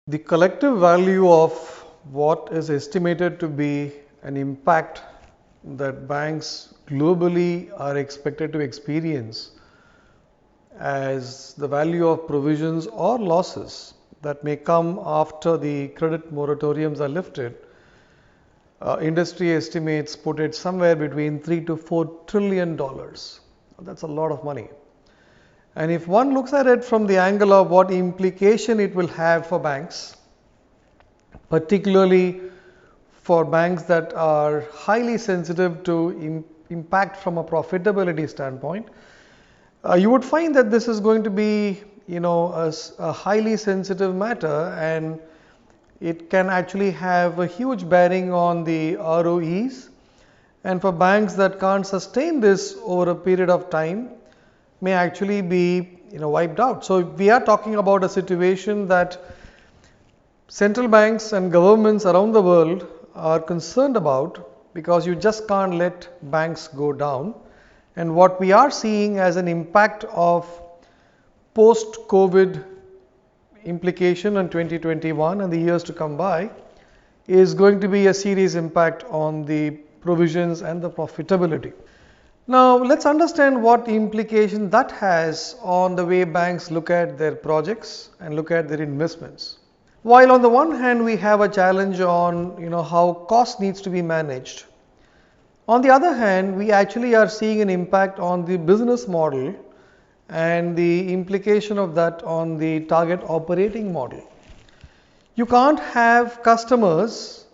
The collective value of what is estimated to be an impact that banks globally are expected to experience as the value of provisions or losses that may come after the credit moratoriums are lifted. Industry estimates put it somewhere between $3 to $4 trillion. That's a lot of money. And if one looks at it from the angle of what implication it will have for banks, particularly for banks that are highly sensitive to impact from a profitability standpoint, you would find that this is going to be, a highly sensitive matter, and it can actually have a huge bearing on the ROEs. And for banks that can't sustain this over a period of time, may actually be wiped out. So we are talking about a situation that central banks and governments around the world are concerned about, because you just can't let banks go down. And what we are seeing as an impact of post-COVID implication in 2021 and the years to come by is going to be a serious impact on the provisions and the profitability. Now let's understand what implication that has on the way banks look at their projects and look at their investments. While on the one hand we have a challenge on how cost needs to be managed, on the other hand we actually are seeing an impact on the business model and the implication of that on the target operating model. You can't have customers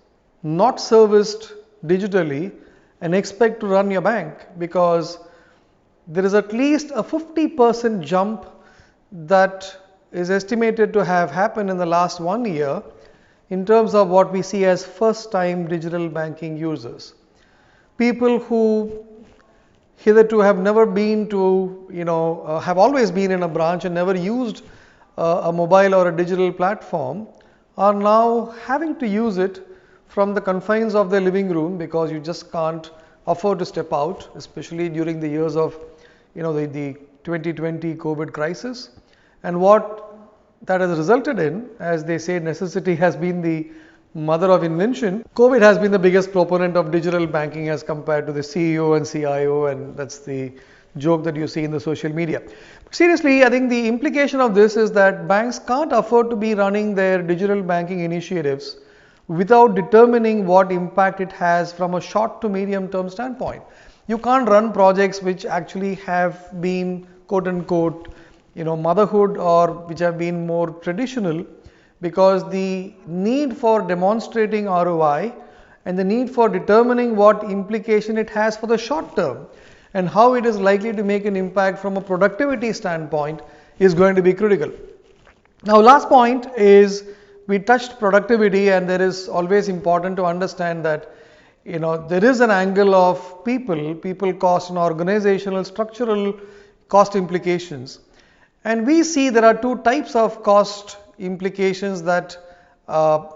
not serviced digitally and expect to run your bank, because there is at least a 50% jump that is estimated to have happened in the last 1 year in terms of what we see as first time digital banking users. People who hitherto have never been to, have always been in a branch and never used a mobile or a digital platform are now having to use it from the confines of their living room, because you just can't afford to step out, especially during the years of the 2020 COVID crisis. And what that has resulted in, as they say, necessity has been the mother of invention. COVID has been the biggest proponent of digital banking as compared to the CEO and CIO, and that's the joke that you see in the social media. But seriously, I think the implication of this is that banks can't afford to be running their digital banking initiatives without determining what impact it has from a short to medium term standpoint. You can't run projects which actually have been quote unquote motherhood, or which have been more traditional, because the need for demonstrating ROI and the need for determining what implication it has for the short term and how it is likely to make an impact from a productivity standpoint is going to be critical. Now last point is, we touched productivity, and there is always important to understand that there is an angle of people cost and organizational structural cost implications. And we see there are two types of cost implications that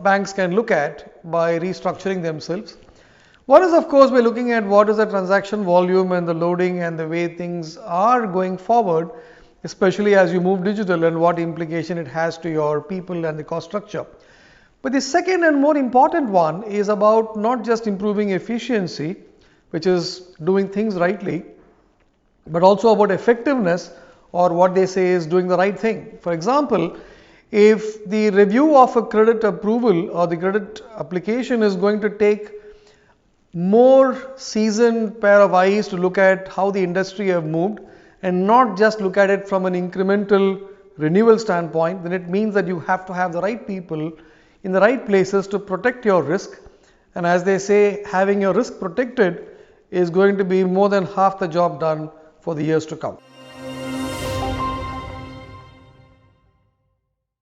banks can look at by restructuring themselves. One is, of course, we're looking at what is the transaction volume and the loading and the way things are going forward, especially as you move digital, and what implication it has to your people and the cost structure. But the second and more important one is about not just improving efficiency, which is doing things rightly, but also about effectiveness, or what they say is doing the right thing. For example, if the review of a credit approval or the credit application is going to take more seasoned pair of eyes to look at how the industry have moved and not just look at it from an incremental renewal standpoint, then it means that you have to have the right people in the right places to protect your risk. And as they say, having your risk protected is going to be more than half the job done for the years to come.